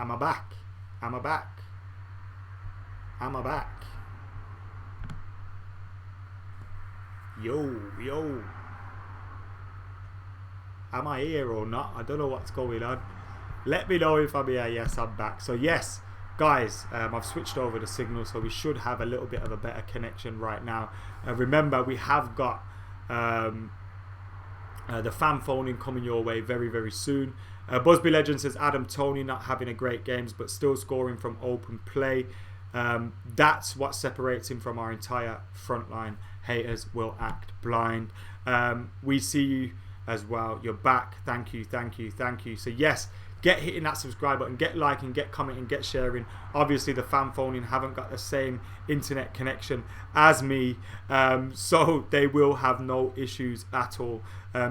Am I back? Am I back? Am I back? Yo. Am I here or not? I don't know what's going on. Let me know if I'm here. Yes, I'm back. So yes, guys, I've switched over the signal, so we should have a little bit of a better connection right now. Remember, we have got the fan phoning coming your way very, very soon. Busby Legend says Adam Toney not having a great games, but still scoring from open play. That's what separates him from our entire front line. Haters will act blind. We see you as well. You're back. Thank you. So yes, get hitting that subscribe button, get liking, get commenting, get sharing. Obviously the fan phoning haven't got the same internet connection as me, so they will have no issues at all.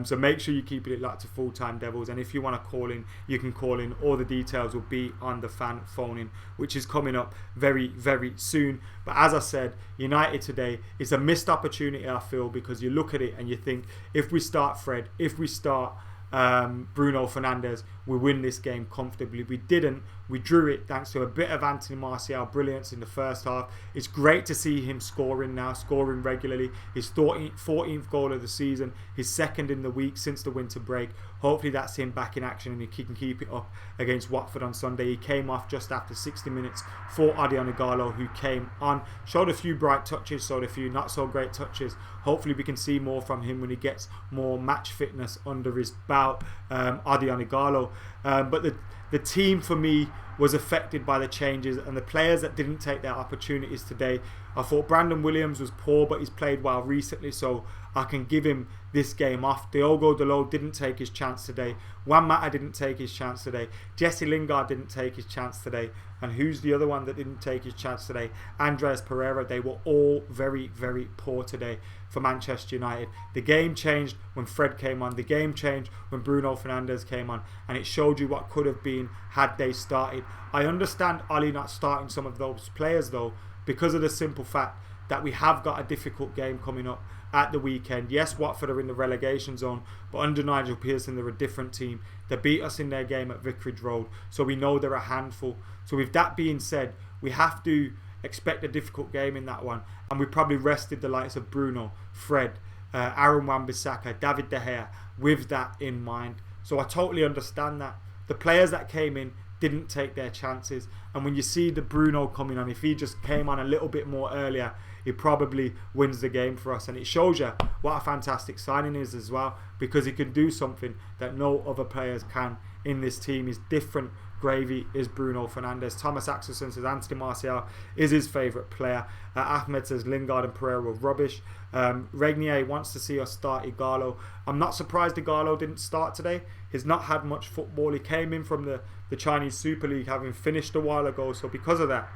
So make sure you keep it locked to Full Time Devils, and if you want to call in, you can call in. All the details will be on the fan phoning, which is coming up very, very soon. But as I said, United today is a missed opportunity, I feel, because you look at it and you think, if we start Fred, if we start Bruno Fernandes, we win this game comfortably. We didn't. We drew it thanks to a bit of Anthony Martial brilliance in the first half. It's great to see him scoring now, scoring regularly. His 14th goal of the season, his second in the week since the winter break. Hopefully that's him back in action and he can keep it up against Watford on Sunday. He came off just after 60 minutes for Odion Ighalo, who came on, showed a few bright touches, showed a few not so great touches. Hopefully we can see more from him when he gets more match fitness under his belt, Odion Ighalo. But the team for me was affected by the changes and the players that didn't take their opportunities today. I thought Brandon Williams was poor, but he's played well recently, so I can give him this game off. Diogo Dalot didn't take his chance today. Juan Mata didn't take his chance today. Jesse Lingard didn't take his chance today. And who's the other one that didn't take his chance today? Andreas Pereira. They were all very, very poor today for Manchester United. The game changed when Fred came on. The game changed when Bruno Fernandes came on. And it showed you what could have been had they started. I understand Oli not starting some of those players though, because of the simple fact that we have got a difficult game coming up at the weekend. Yes, Watford are in the relegation zone, but under Nigel Pearson they're a different team. They beat us in their game at Vicarage Road, so we know they're a handful. So with that being said, we have to expect a difficult game in that one, and we probably rested the likes of Bruno, Fred, Aaron Wan-Bissaka, David De Gea with that in mind. So I totally understand that. The players that came in didn't take their chances, and when you see the Bruno coming on, if he just came on a little bit more earlier, he probably wins the game for us. And it shows you what a fantastic signing is as well, because he can do something that no other players can in this team. He's different gravy is Bruno Fernandes. Thomas Axelson says Anthony Martial is his favourite player. Ahmed says Lingard and Pereira were rubbish. Regnier wants to see us start Ighalo. I'm not surprised Ighalo didn't start today. He's not had much football. He came in from the Chinese Super League having finished a while ago, so because of that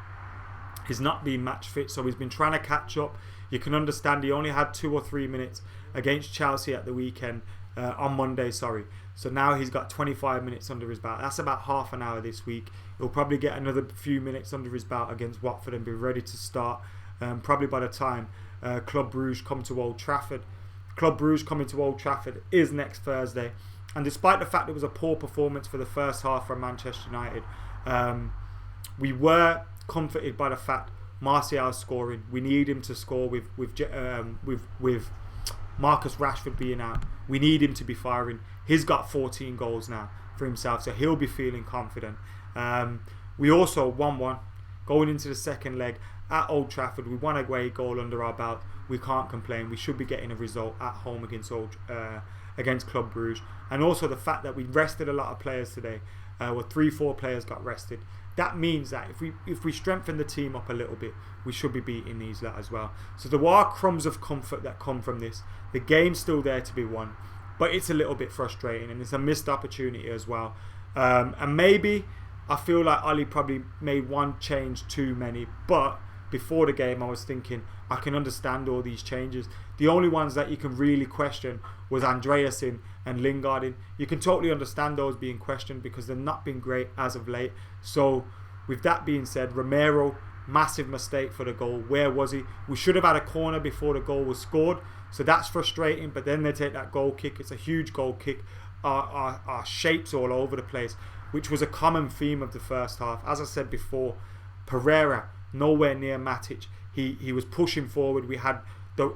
he's not been match fit, so he's been trying to catch up. You can understand he only had 2 or 3 minutes against Chelsea at the weekend, on Monday, sorry. So now he's got 25 minutes under his belt. That's about half an hour this week. He'll probably get another few minutes under his belt against Watford and be ready to start, probably by the time Club Brugge come to Old Trafford. Club Brugge coming to Old Trafford is next Thursday, and despite the fact it was a poor performance for the first half from Manchester United, we were comforted by the fact Martial's scoring. We need him to score with Marcus Rashford being out. We need him to be firing. He's got 14 goals now for himself, so he'll be feeling confident. We also 1-1 going into the second leg at Old Trafford. We won a away goal under our belt. We can't complain. We should be getting a result at home against Club Brugge. And also the fact that we rested a lot of players today. 3-4 players got rested. That means that if we strengthen the team up a little bit, we should be beating these lot as well. So there are crumbs of comfort that come from this. The game's still there to be won, but it's a little bit frustrating, and it's a missed opportunity as well. And maybe I feel like Oli probably made one change too many, but before the game I was thinking I can understand all these changes. The only ones that you can really question was Andreasen and Lingard in. You can totally understand those being questioned because they've not been great as of late. So with that being said, Romero, massive mistake for the goal. Where was he? We should have had a corner before the goal was scored, so that's frustrating. But then they take that goal kick. It's a huge goal kick. Our shapes all over the place. which was a common theme of the first half. As I said before, Pereira nowhere near Matic. He was pushing forward. We had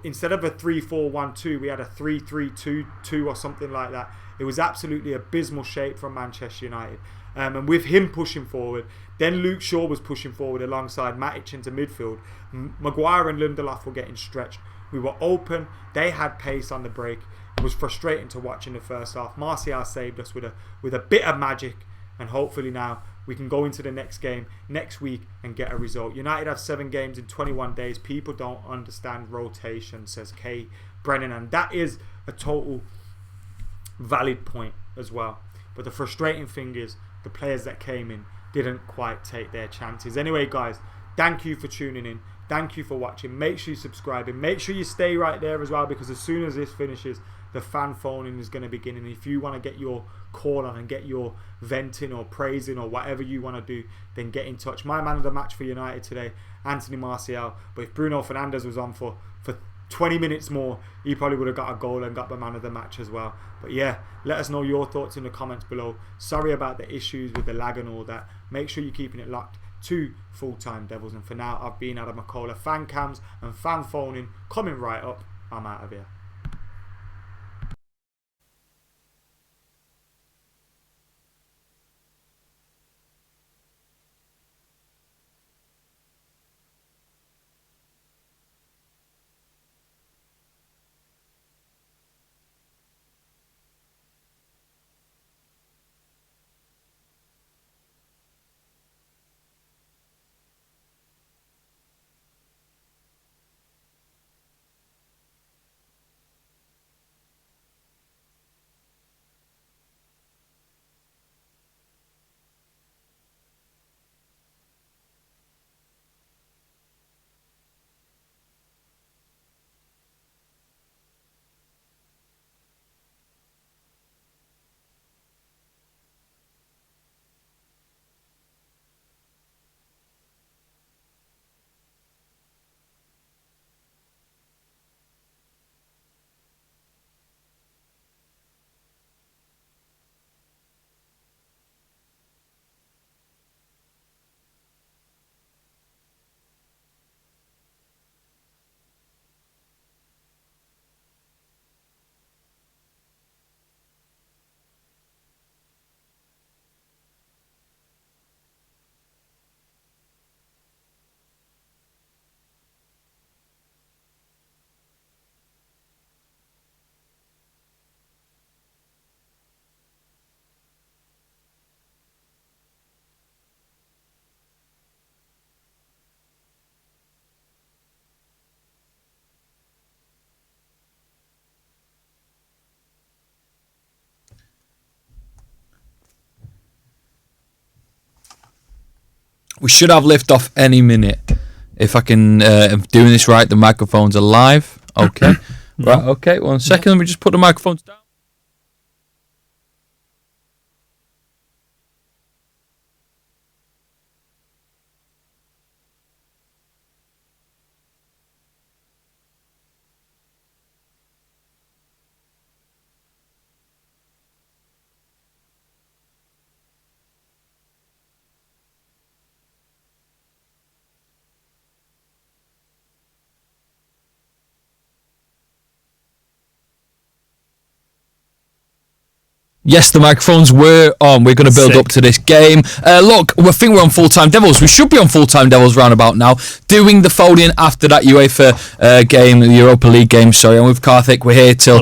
instead of a 3-4-1-2, we had a 3-3-2-2 or something like that. It was absolutely abysmal shape from Manchester United. And with him pushing forward, then Luke Shaw was pushing forward alongside Matic into midfield. Maguire and Lindelof were getting stretched. We were open. They had pace on the break. It was frustrating to watch in the first half. Martial saved us with a bit of magic, and hopefully now we can go into the next game next week and get a result. United have 7 games in 21 days. People don't understand rotation, says Kay Brennan, and that is a total valid point as well. But the frustrating thing is the players that came in didn't quite take their chances. Anyway, guys, thank you for tuning in. Thank you for watching. Make sure you subscribe and make sure you stay right there as well, because as soon as this finishes, the fan phoning is going to begin. And if you want to get your call on and get your venting or praising or whatever you want to do, then get in touch. My man of the match for United today, Anthony Martial. But if Bruno Fernandes was on for 20 minutes more, he probably would have got a goal and got the man of the match as well. But yeah, let us know your thoughts in the comments below. Sorry about the issues with the lag and all that. Make sure you're keeping it locked to Full Time Devils. And for now, I've been Adam McCullough. Fan cams and fan phoning coming right up. I'm out of here. We should have Liftoff any minute. If I can, I'm doing this right, the microphones are live. Okay. Right, okay, 1 second. Let me just put the microphones down. Yes, the microphones were on. We're going to build up to this game. Look, I think we're on Full-Time Devils. We should be on Full-Time Devils roundabout now, doing the phone-in after that UEFA game, the Europa League game, sorry. And with Karthik, we're here till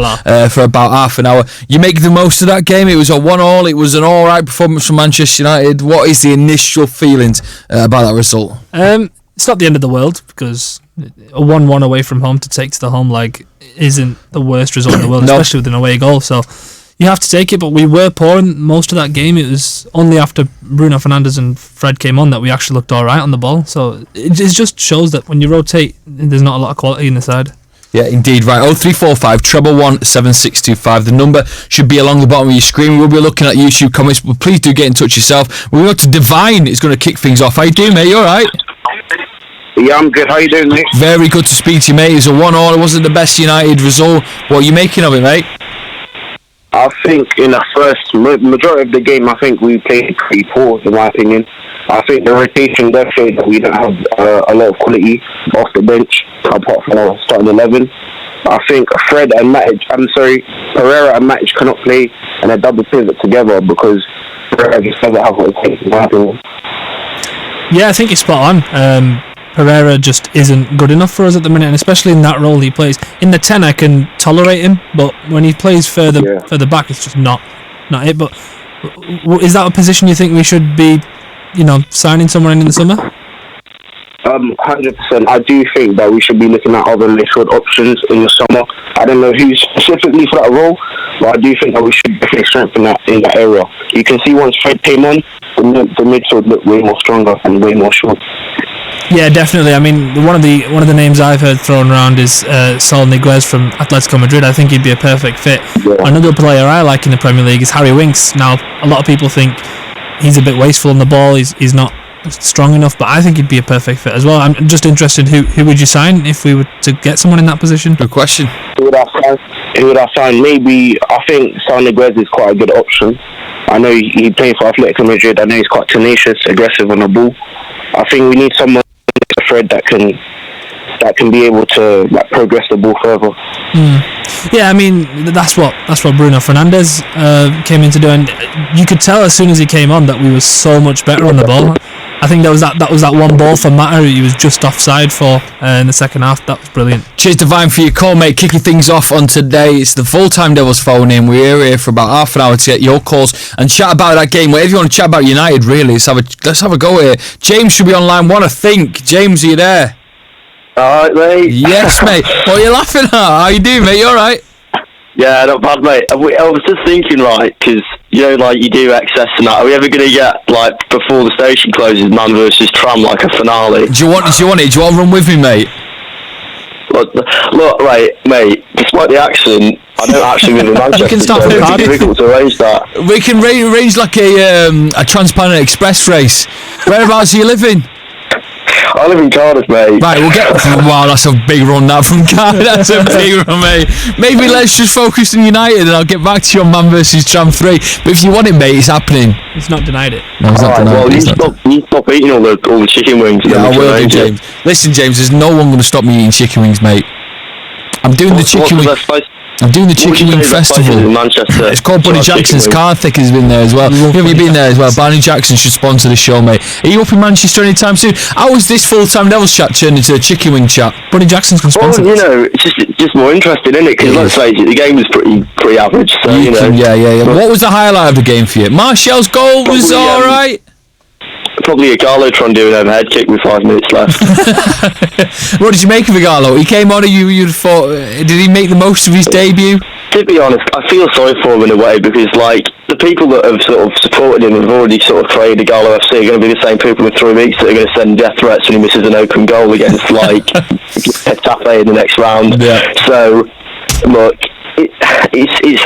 for about half an hour. You make the most of that game. It was a 1-1. It was an all-right performance from Manchester United. What is the initial feelings about that result? It's not the end of the world, because a 1-1 away from home to take to the home leg isn't the worst result in the world, especially with an away goal. So you have to take it, but we were poor in most of that game. It was only after Bruno Fernandes and Fred came on that we actually looked alright on the ball. So it just shows that when you rotate, there's not a lot of quality in the side. Yeah, indeed. Right, 0345 111 7625. The number should be along the bottom of your screen. We'll be looking at YouTube comments, but please do get in touch yourself. We're going to Divine. It's going to kick things off. How you doing, mate? You alright? Yeah, I'm good. How you doing, mate? Very good to speak to you, mate. It was a 1-1. It wasn't the best United result. What are you making of it, mate? I think in the first majority of the game, I think we played pretty poor, in my opinion. I think the rotation does show that we don't have a lot of quality off the bench, apart from our starting 11. I think Pereira and Matic cannot play in a double pivot together because Pereira just doesn't have what it takes, in my opinion. Yeah, I think you're spot on. Pereira just isn't good enough for us at the minute, and especially in that role he plays. In the 10, I can tolerate him, but when he plays further back, it's just not it. But is that a position you think we should be, signing someone in the summer? 100%. I do think that we should be looking at other midfield options in the summer. I don't know who specifically for that role, but I do think that we should definitely strengthen that in that area. You can see once Fred came on, the midfield looked way more stronger and way more short. Yeah, definitely. I mean, one of the names I've heard thrown around is Saul Niguez from Atletico Madrid. I think he'd be a perfect fit. Yeah. Another player I like in the Premier League is Harry Winks. Now, a lot of people think he's a bit wasteful on the ball. He's not strong enough, but I think he'd be a perfect fit as well. I'm just interested, who would you sign if we were to get someone in that position? Good question. Who would I sign? Maybe, I think Saul Niguez is quite a good option. I know he played for Atletico Madrid. I know he's quite tenacious, aggressive on the ball. I think we need someone Fred that can be able to progress the ball further. Yeah, I mean that's what Bruno Fernandes came in to do, and you could tell as soon as he came on that we were so much better on the ball. I think that was that one ball for Mata he was just offside for in the second half. That was brilliant. Cheers, Divine, for your call, mate. Kicking things off on today, it's the Full-Time Devils phone in. We're here for about half an hour to get your calls and chat about that game. Whatever you want to chat about United, really. Let's have a go here. James should be on line one, I think. James, are you there? Alright, mate. Yes, mate. What are you laughing at? How you doing, mate? You alright? Yeah, not bad, mate. I was just thinking, right, because, you do excess and that. Are we ever going to get, before the station closes, man versus tram, like a finale? Do you want it? Do you want to run with me, mate? Look, right, mate, despite the accent, I don't actually live in Manchester, you can stop so it's difficult to arrange that. We can arrange like a Transparent Express race. Whereabouts are you living? I live in Cardiff, mate. Right, we'll get... Wow, that's a big run, that, from Cardiff. That's a big run, mate. Maybe let's just focus on United and I'll get back to you on Man vs Tram 3. But if you want it, mate, it's happening. He's not denied it. No, he's not denied it. Well, you stop eating all the chicken wings. Yeah, I will do, James. Listen, James, there's no one going to stop me eating chicken wings, mate. I'm doing the chicken wing... I'm doing the Chicken Wing Festival. In Manchester. It's called Barney Jackson's. Karthik has been there as well. Have you been there as well? Barney Jackson should sponsor the show, mate. Are you up in Manchester anytime soon? How is this Full-Time Devils chat turned into a Chicken Wing chat? Barney Jackson can sponsor this. It's just more interesting, isn't it? Because let's face it, the game was pretty average. So, Yeah. What was the highlight of the game for you? Martial's goal was alright. Probably a Garlotron doing an overhead kick with 5 minutes left. What did you make of Igalo? He came on and you'd thought, did he make the most of his debut? To be honest, I feel sorry for him in a way because, the people that have sort of supported him have already sort of created Igalo FC are going to be the same people in 3 weeks that are going to send death threats when he misses an open goal against, Getafe in the next round. Yeah. So, look, it's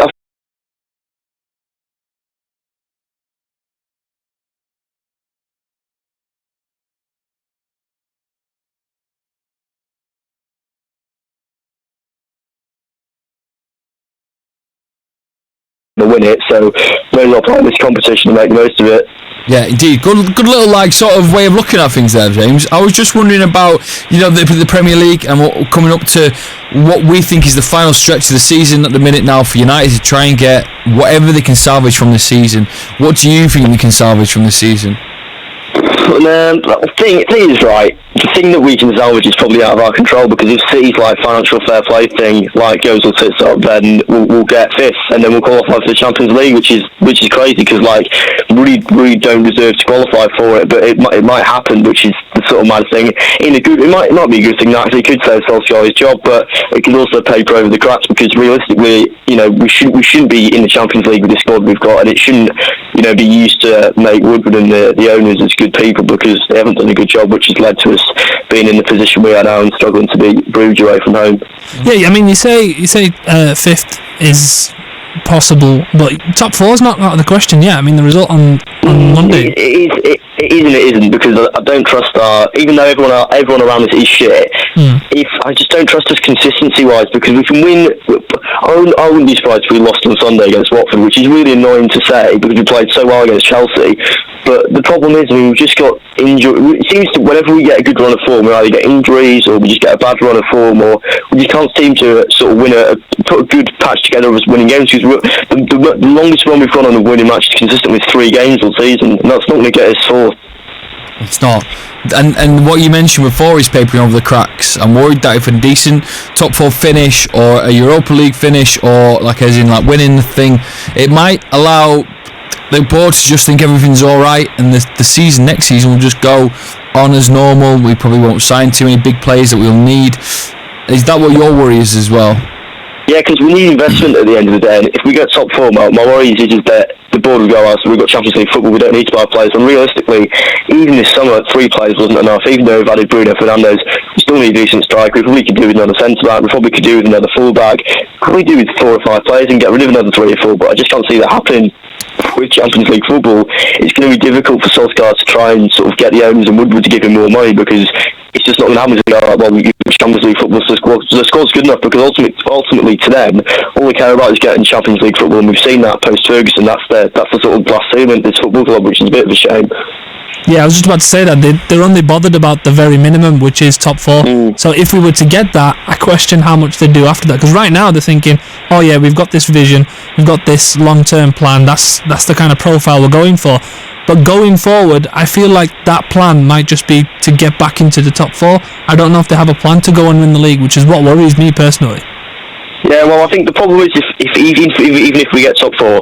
to win it, so may as well play this competition and make the most of it. Yeah, indeed. Good little sort of way of looking at things there, James. I was just wondering about the Premier League and coming up to what we think is the final stretch of the season at the minute now for United to try and get whatever they can salvage from the season. What do you think they can salvage from the season? The thing is, right, the thing that we can salvage is probably out of our control, because if City's financial fair play thing goes all tits up, then we'll get fifth and then we'll qualify for the Champions League, which is crazy, because we don't deserve to qualify for it, but it might happen, which is the sort of mad thing. It might not be a good thing. That actually could save Solskjaer's job, but it could also paper over the cracks, because realistically, we shouldn't be in the Champions League with the squad we've got, and it shouldn't be used to make Woodward and the owners as good people, because they haven't done a good job, which has led to us being in the position we are now and struggling to beat Brugge away from home. Yeah, I mean, you say fifth is possible, but top four is not out of the question yet. I mean, the result on Monday. It isn't, because I don't trust even though everyone around us is shit, if I just don't trust us consistency wise, because we can win. I wouldn't be surprised if we lost on Sunday against Watford, which is really annoying to say because we played so well against Chelsea. But the problem is, we've just got injury. It seems to whenever we get a good run of form, we either get injuries or we just get a bad run of form, or we just can't seem to sort of put a good patch together of us winning games. Because the longest run we've gone on of winning matches consistent with 3 games all season, and that's not going to get us fourth. It's not. And what you mentioned before is papering over the cracks. I'm worried that if a decent top 4 finish or a Europa League finish, or as in winning the thing, it might allow the board to just think everything's alright, and the next season will just go on as normal. We probably won't sign too many big players that we'll need. Is that what your worry is as well? Yeah, because we need investment at the end of the day, and if we get top 4, my worry is that the board will go, so we've got Champions League football, we don't need to buy players. And realistically, even this summer, 3 players wasn't enough. Even though we've added Bruno Fernandes, we still need a decent striker. We probably could do with another centre-back, we probably could do with another full-back, probably do with 4 or 5 players and get rid of another 3 or 4, but I just can't see that happening. With Champions League football, it's going to be difficult for Solskjaer to try and sort of get the owners and Woodward to give him more money, because it's just not going to happen. Champions League football, the squad's good enough, because ultimately to them, all they care about is getting Champions League football, and we've seen that post-Ferguson. That's the sort of glass ceiling this football club, which is a bit of a shame. Yeah, I was just about to say that they're only bothered about the very minimum, which is top 4. So if we were to get that, I question how much they do after that. Because right now they're thinking, oh yeah, we've got this vision, we've got this long-term plan. That's the kind of profile we're going for. But going forward, I feel like that plan might just be to get back into the top 4. I don't know if they have a plan to go and win the league, which is what worries me personally. Yeah, well, I think the problem is even if we get top 4,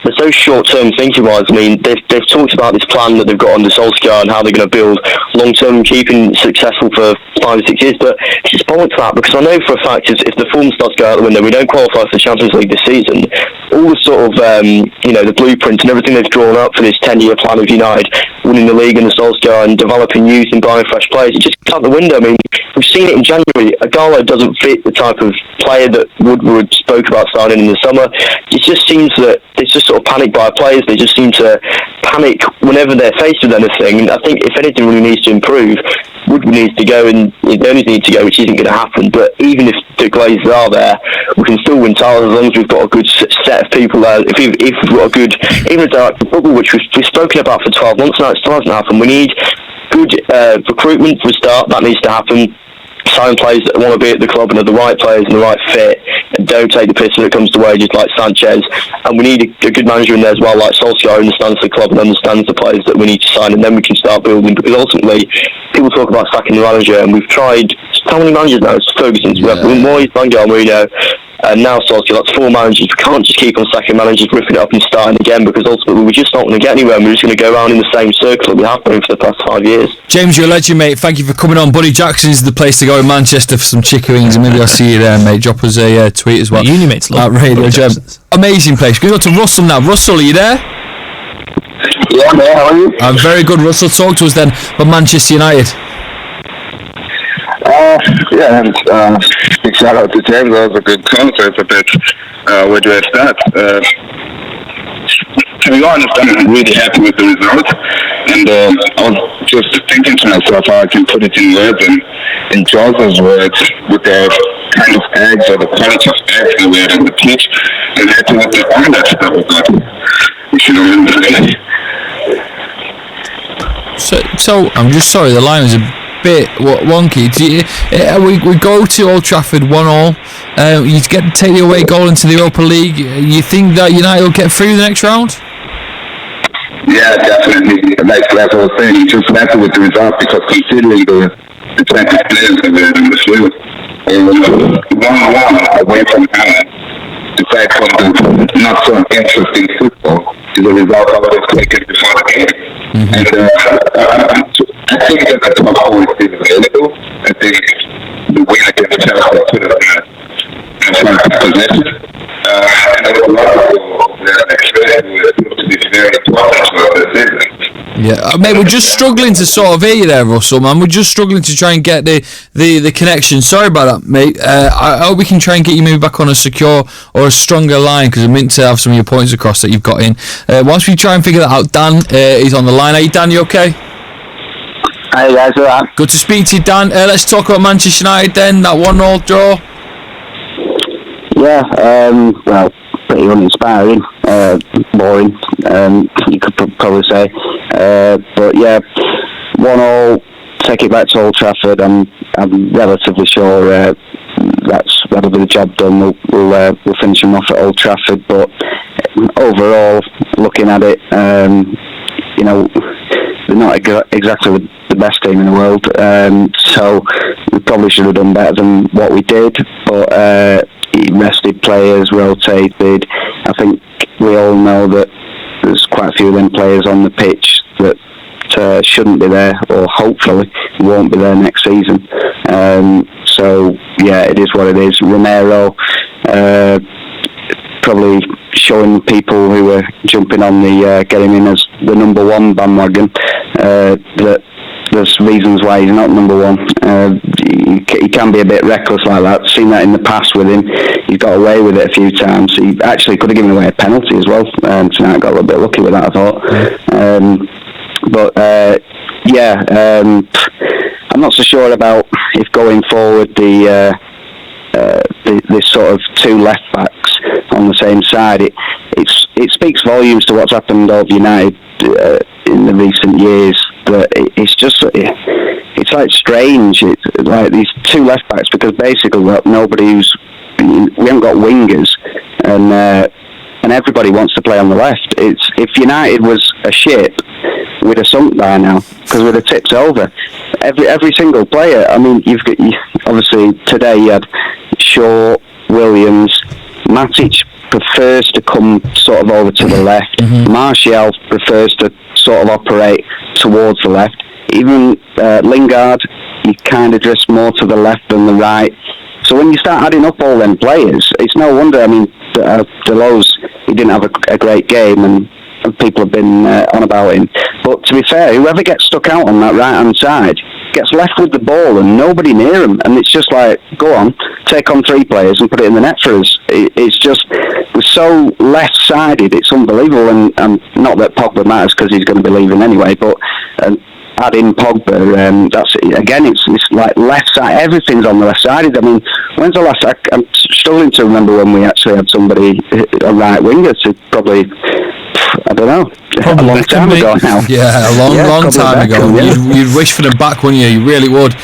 they're so short-term thinking-wise. I mean, they've talked about this plan that they've got under Solskjaer and how they're going to build long-term, keeping successful for 5 or 6 years. But it's just bollocks that, because I know for a fact if the form starts going out the window, we don't qualify for the Champions League this season. All the sort of the blueprint and everything they've drawn up for this 10-year plan of United, winning the league and the Solskjaer and developing youth and buying fresh players, it just goes out the window. I mean, we've seen it in January. Agallo doesn't fit the type of player that Woodward spoke about signing in the summer. It just seems that it's just sort of panic by players. They just seem to panic whenever they're faced with anything. And I think if anything really needs to improve, Woodward needs to go, and the owners need to go, which isn't going to happen. But even if the Glazers are there, we can still win titles as long as we've got a good set of people there. If we've got a good, even a director of football, which we've spoken about for 12 months now, it still hasn't happened. We need good recruitment for a start. That needs to happen. Sign players that want to be at the club and are the right players and the right fit, and don't take the piss when it comes to wages like Sanchez. And we need a good manager in there as well, like Solskjaer understands the club and understands the players that we need to sign, and then we can start building. Because ultimately, people talk about sacking the manager, and we've tried how many managers now? It's Ferguson's. We have Moyes, Van Gaal, Mourinho, and now Solskjaer. That's 4 managers. We can't just keep on sacking managers, ripping it up and starting again, because ultimately we're just not going to get anywhere, and we're just going to go around in the same circle that we have been for the past 5 years. James, you're a legend, mate. Thank you for coming on. Buddy Jackson's the place to go in Manchester for some chicken wings, and maybe I'll see you there, mate. Drop us a tweet as well. Uni mates love Radio Gem. Amazing place. Can we go to Russell now? Russell, are you there? Yeah, man, how are you? I'm very good, Russell. Talk to us then about Manchester United. Big shout out to James. That was a good concept. A bit where do I start? To be honest, I'm really happy with the result, and I was just thinking to myself how I can put it in words, and in Jos's words, with the kind of eggs or the quality of eggs that we had on the pitch, and happy with the omelette that we got. We should have won the league. So I'm just sorry, the line was a bit wonky. We go to Old Trafford 1-1. You take the away goal into the Europa League. You think that United will get through the next round? Yeah, definitely. Like I was saying, just happy with the result, because considering the type of players that were in the field, 1-1 away from Haaland, aside from the not so interesting football, is a result I would have taken before the game. And I think that the top 4 is still available. I think the win against Chelsea put us in a front position. And there was a lot of people that expected to be very important for the season. Yeah, mate, we're just struggling to sort of hear you there, Russell, man. We're just struggling to try and get the connection. Sorry about that, mate. I hope we can try and get you maybe back on a secure or a stronger line, because I meant to have some of your points across that you've got in. Once we try and figure that out, Dan is on the line. Are you, Dan? You okay? Hi guys, alright. Good to speak to you, Dan. Let's talk about Manchester United then, that 1-1 draw. Yeah, well, pretty uninspiring, boring, you could probably say. But yeah, 1-1, take it back to Old Trafford. I'm relatively sure that'll be the job done. We'll finish them off at Old Trafford. But overall, looking at it, they're not exactly the best team in the world. So we probably should have done better than what we did. But rested players, rotated. I think we all know that there's quite a few of them players on the pitch that shouldn't be there, or hopefully won't be there next season. So yeah, it is what it is. Romero probably showing people who were jumping on the getting in as the number one bandwagon that there's reasons why he's not number one. He can be a bit reckless like that. I've seen that in the past with him. He's got away with it a few times. He actually could have given away a penalty as well. Tonight, got a little bit lucky with that, I thought. I'm not so sure about if going forward the sort of two left backs on the same side. It speaks volumes to what's happened over United in the recent years. But it's like strange. It's like these two left backs, because basically we haven't got wingers, and everybody wants to play on the left. If United was a ship, we'd have sunk by now, because we'd have tipped over. Every single player. I mean, obviously today you had Shaw, Williams, Matic prefers to come sort of over to the left. Martial prefers to sort of operate towards the left. Even Lingard, he kind of drifts more to the left than the right. So when you start adding up all them players, it's no wonder. I mean, Delos, he didn't have a great game, and people have been on about him. But to be fair, whoever gets stuck out on that right-hand side gets left with the ball and nobody near him. And it's just like, go on, take on three players and put it in the net for us. It's just, we're so left-sided, it's unbelievable. And not that Pogba matters, because he's going to be leaving anyway, but add in Pogba, that's again, it's like left side, everything's on the left side. I mean, when's the last, I'm struggling to remember when we actually had somebody, a right winger, to probably, I don't know, a long time ago now. Yeah, a long time ago. You'd wish for them back, wouldn't you? You really would.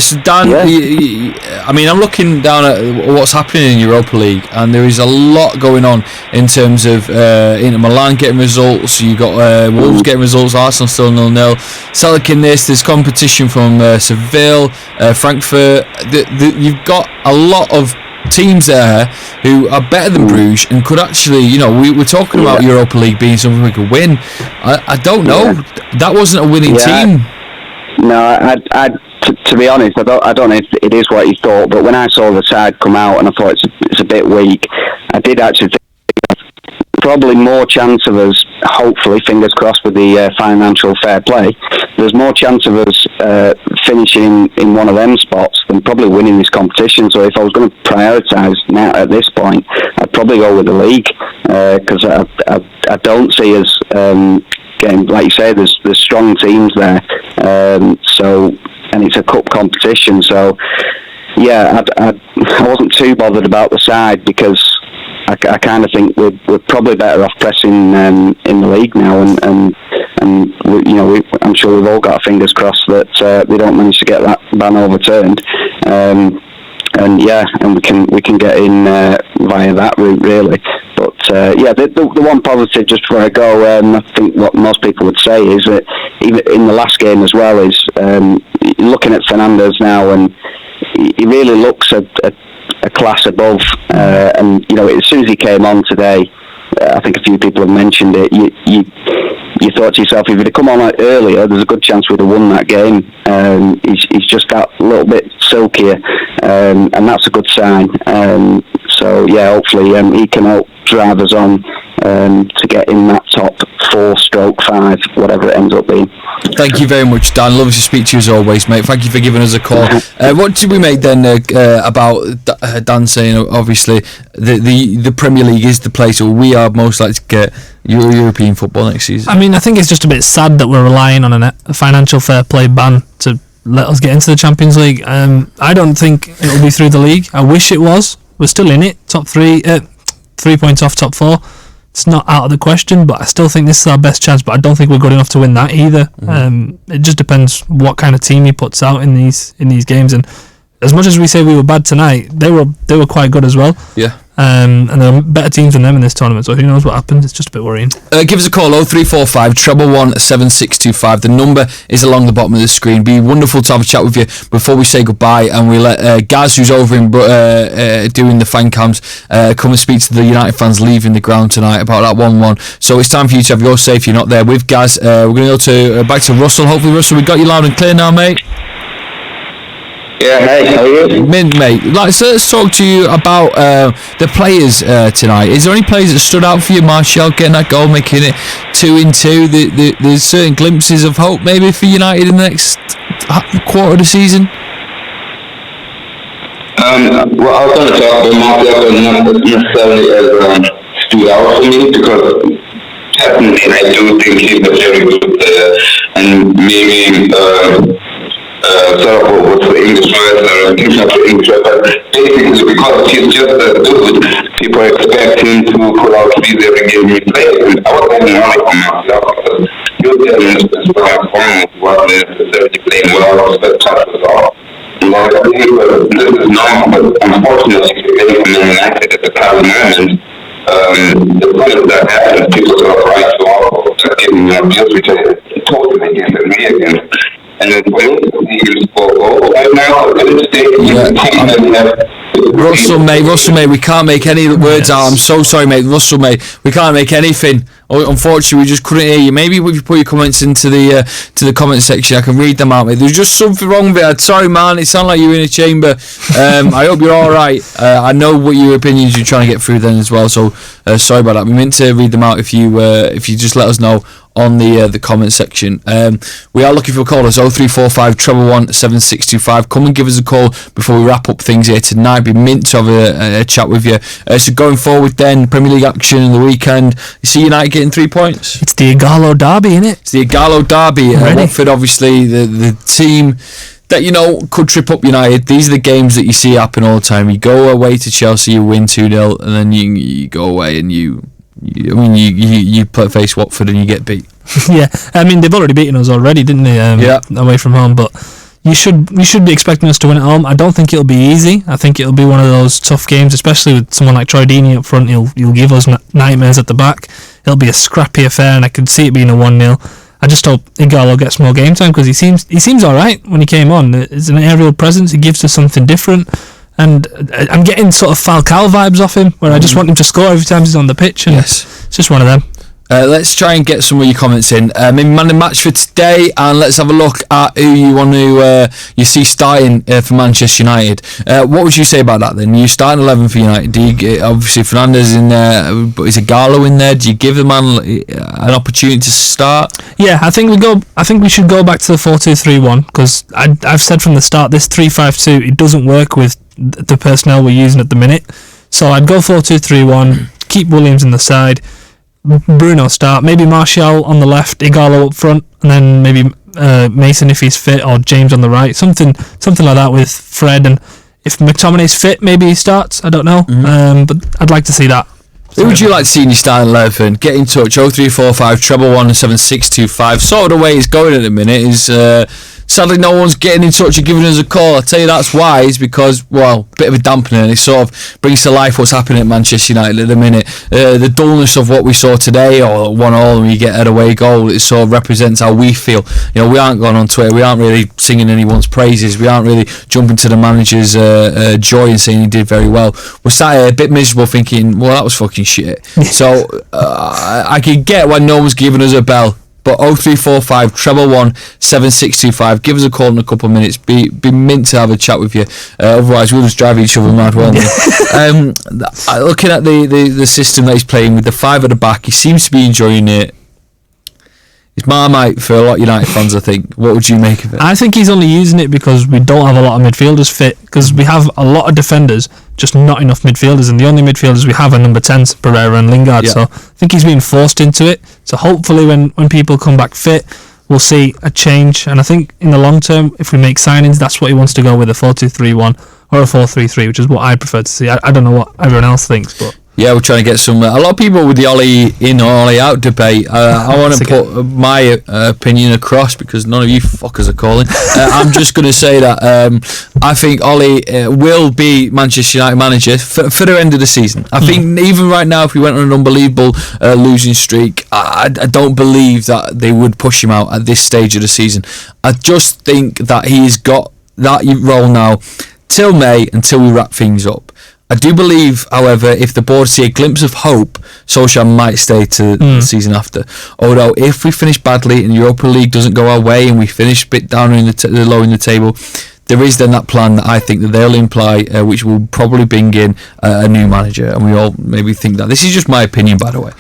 So Dan, I mean, I'm looking down at what's happening in Europa League, and there is a lot going on in terms of Inter Milan getting results. You got Wolves getting results. Arsenal still 0-0. Celtic in this. There's competition from Seville, Frankfurt. You've got a lot of teams there who are better than Bruges and could actually, we were talking about Europa League being something we could win. I don't know. That wasn't a winning team. No, to be honest, I don't know if it is what you thought, but when I saw the side come out and I thought it's a bit weak, I did actually think probably more chance of us, hopefully, fingers crossed with the financial fair play, there's more chance of us finishing in one of them spots than probably winning this competition. So if I was going to prioritise now at this point, I'd probably go with the league, because I don't see us getting, like you say, there's strong teams there, and it's a cup competition. So yeah, I wasn't too bothered about the side, because I kind of think we're probably better off pressing in the league now, and I'm sure we've all got our fingers crossed that we don't manage to get that ban overturned, and we can get in via that route really. But the one positive, just before I go, I think what most people would say is that even in the last game as well is looking at Fernandes now, and he really looks a class above, and as soon as he came on today, I think a few people have mentioned it, you thought to yourself, if he'd have come on earlier, there's a good chance we'd have won that game. He's just got a little bit silkier, and that's a good sign. So yeah, hopefully he can help drive us on to get in that top 4/5, whatever it ends up being. Thank you very much, Dan. Lovely to speak to you as always, mate. Thank you for giving us a call. What did we make then about Dan saying, obviously, the Premier League is the place where we are most likely to get European football next season? I mean, I think it's just a bit sad that we're relying on a financial fair play ban to let us get into the Champions League. I don't think it will be through the league. I wish it was, We're still in it, top 3, 3 points off top 4. It's not out of the question, but I still think this is our best chance. But I don't think we're good enough to win that either. It just depends what kind of team he puts out in these games. And as much as we say we were bad tonight, they were quite good as well. Yeah. And there are better teams than them in this tournament, so who knows what happens. It's just a bit worrying. Give us a call, 0345 111 7625. The number is along the bottom of the screen. Be wonderful to have a chat with you before we say goodbye, and we let Gaz, who's over in doing the fan cams, come and speak to the United fans leaving the ground tonight about that 1-1. So it's time for you to have your say if you're not there with Gaz. We're going to go back to Russell. Hopefully, Russell, we got you loud and clear now, mate. Yeah, hey, how are you? Mint, mate. Let's talk to you about the players tonight. Is there any players that stood out for you? Martial getting that goal, making it 2-2. There's certain glimpses of hope maybe for United in the next quarter of the season. Well, I was going to talk about Martial, but not necessarily as stood out for me, because definitely I do think he's a very good player, and maybe sort of what's the English word, not the English word, but basically because he's just that good, people expect him to pull out these every game he plays. And I was getting money from myself because he was getting this performance, he wasn't necessarily playing well, but touch was off. And like, I think this is normal, but unfortunately, if you're getting from Man United at the current moment, the point that happens, people sort of rise to all giving abuse, which I totally against and me against. And then when he score goals right now, Russell, mate, we can't make any words out. I'm so sorry, mate. Russell, mate, we can't make anything. Unfortunately, we just couldn't hear you. Maybe if you put your comments into the comment section, I can read them out, mate. There's just something wrong with it. Sorry, man. It sounded like you were in a chamber. I hope you're all right. I know what your opinions you're trying to get through then as well. So sorry about that. We meant to read them out if you just let us know on the comment section. We are looking for callers, 0345 111 7625. Come and give us a call before we wrap up things here tonight. Be mint to have a chat with you. So going forward then, Premier League action in the weekend, you see United getting 3 points? It's the Igalo derby, isn't it? It's the Igalo derby. Watford, obviously, the team that, could trip up United. These are the games that you see happen all the time. You go away to Chelsea, you win 2-0, and then you go away and you face Watford and you get beat. Yeah, I mean they've already beaten us already, didn't they? Away from home, but you should be expecting us to win at home. I don't think it'll be easy. I think it'll be one of those tough games, especially with someone like Troy Deeney up front. He'll give us nightmares at the back. It'll be a scrappy affair, and I could see it being a 1-0. I just hope Igalo gets more game time because he seems all right when he came on. It's an aerial presence. He gives us something different. And I'm getting sort of Falcao vibes off him, where I just want him to score every time he's on the pitch, and it's just one of them. Let's try and get some of your comments in. Maybe man of the match for today, and let's have a look at who you want to you see starting for Manchester United. What would you say about that then? You starting 11 for United. Do you get, obviously Fernandes in there, but is Igalo in there? Do you give the man an opportunity to start? Yeah, I think we should go back to the 4-2-3-1 because I've said from the start this 3-5-2 it doesn't work with the personnel we're using at the minute. So I'd go 4-2-3-1. Keep Williams in the side. Bruno start, maybe Martial on the left, Igalo up front, and then maybe Mason if he's fit, or James on the right, something like that with Fred. And if McTominay's fit, maybe he starts. I don't know, but I'd like to see that. Who would you like to see in your starting 11? Get in touch, 0345 111 7625. Sort of the way it's going at the minute is sadly no one's getting in touch and giving us a call. I tell you that's why, is because, well, bit of a dampener, and it sort of brings to life what's happening at Manchester United at the minute. The dullness of what we saw today, or 1-1 when you get an away goal, it sort of represents how we feel. We aren't going on Twitter, we aren't really singing anyone's praises, we aren't really jumping to the manager's joy and saying he did very well. We're sat here a bit miserable thinking, well, that was fucking shit. So I can get why no one's giving us a bell. But 0345 111 7625. Give us a call in a couple of minutes. Be mint to have a chat with you. Otherwise, we'll just drive each other mad, won't we? Looking at the system that he's playing with the 5 at the back, he seems to be enjoying it. It's Marmite for a lot of United fans, I think. What would you make of it? I think he's only using it because we don't have a lot of midfielders fit, because we have a lot of defenders, just not enough midfielders, and the only midfielders we have are number 10s, Pereira and Lingard. Yeah. So I think he's being forced into it. So hopefully when people come back fit, we'll see a change. And I think in the long term, if we make signings, that's what he wants to go with, a 4-2-3-1. or a 4-3-3, which is what I prefer to see. I don't know what everyone else thinks, but yeah, we're trying to get some. A lot of people with the Ollie in or Ollie out debate. I want to put my opinion across because none of you fuckers are calling. I'm just going to say that I think Ollie will be Manchester United manager for the end of the season. I think even right now, if we went on an unbelievable losing streak, I don't believe that they would push him out at this stage of the season. I just think that he's got that role now till May until we wrap things up. I do believe, however, if the board see a glimpse of hope, Solskjaer might stay to the season after. Although, if we finish badly and the Europa League doesn't go our way and we finish a bit down in the low in the table, there is then that plan that I think that they'll imply, which will probably bring in a new manager. And we all maybe think that. This is just my opinion, by the way.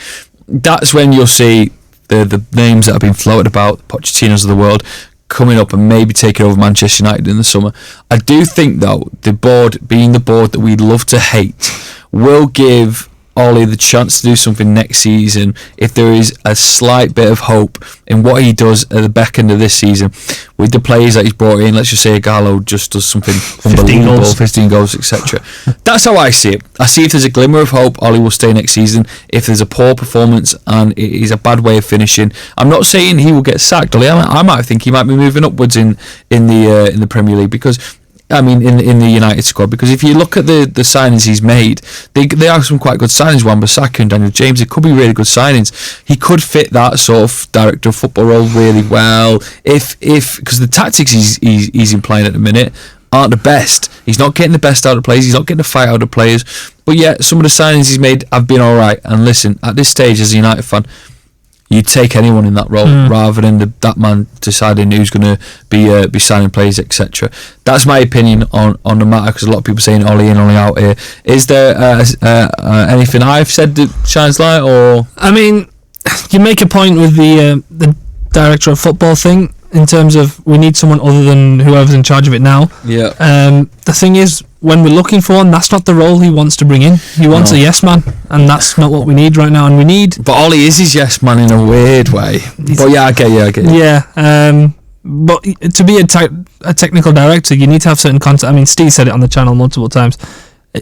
That's when you'll see the names that have been floated about, the Pochettinos of the world, coming up and maybe taking over Manchester United in the summer. I do think, though, the board, being the board that we love to hate, will give Ollie the chance to do something next season if there is a slight bit of hope in what he does at the back end of this season with the players that he's brought in. Let's just say Gallo just does something unbelievable, 15 goals, etc. That's how I see it. I see if there's a glimmer of hope, Ollie will stay next season. If there's a poor performance and it is a bad way of finishing, I'm not saying he will get sacked, Ollie. I might think he might be moving upwards in the Premier League because in the United squad, because if you look at the signings he's made, they are some quite good signings. Wan-Bissaka and Daniel James, it could be really good signings. He could fit that sort of director of football role really well if because the tactics he's implying at the minute aren't the best. He's not getting the best out of players. He's not getting the fight out of players. But yeah, some of the signings he's made have been all right. And listen, at this stage as a United fan, you take anyone in that role rather than that man deciding who's going to be signing players, etc. That's my opinion on the matter, because a lot of people saying Ollie in, Ollie out here. Is there anything I've said that shines light? Or I mean, you make a point with the director of football thing in terms of we need someone other than whoever's in charge of it now. Yeah. The thing is, when we're looking for one, that's not the role he wants to bring in. He wants a yes man, and that's not what we need right now. And we need. But Ollie is his yes man in a weird way. But yeah, I get you. Yeah. But to be a technical director, you need to have certain contact. I mean, Steve said it on the channel multiple times.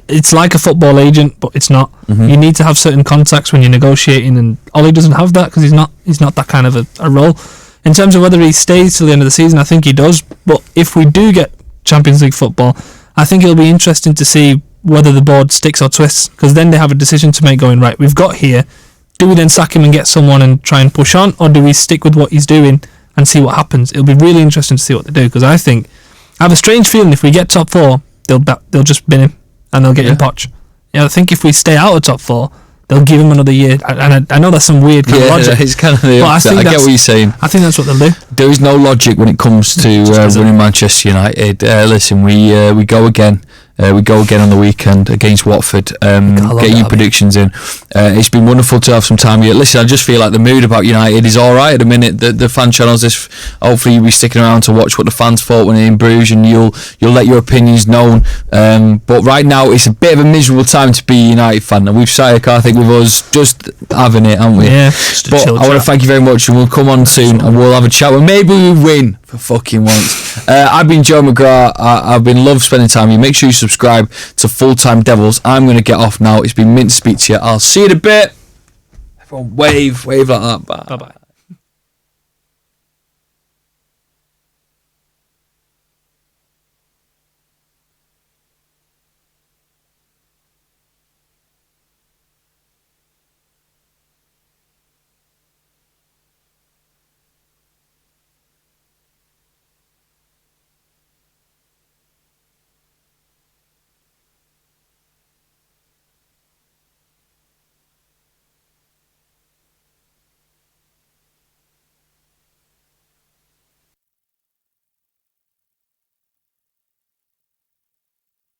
It's like a football agent, but it's not. You need to have certain contacts when you're negotiating, and Ollie doesn't have that because he's not that kind of a role. In terms of whether he stays till the end of the season, I think he does. But if we do get Champions League football, I think it'll be interesting to see whether the board sticks or twists, because then they have a decision to make going, right, we've got here. Do we then sack him and get someone and try and push on, or do we stick with what he's doing and see what happens? It'll be really interesting to see what they do, because I have a strange feeling if we get top four, they'll just bin him and they'll get in Poch. I think if we stay out of top four, they'll give him another year. And I know that's some weird kind of logic. It's kind of the opposite. I get what you're saying. I think that's what they'll do. There is no logic when it comes to running Manchester United. Listen, we go again. We go again on the weekend against Watford. Get your predictions in. It's been wonderful to have some time here. Listen, I just feel like the mood about United is alright at the minute. The fan channels, hopefully you'll be sticking around to watch what the fans thought when they're in Bruges, and you'll let your opinions known. But right now it's a bit of a miserable time to be a United fan, and we've started, Karthik, with us just having it, haven't we? Yeah. But I want to thank you very much, and we'll come on soon and we'll have a chat, and maybe we win for fucking once. I've been Joe Mcgrath. I've been loved spending time with you. Make sure you subscribe to Full Time Devils. I'm going to get off now. It's been mint to speak to you. I'll see you in a bit. Everyone wave like that. Bye. Bye-bye.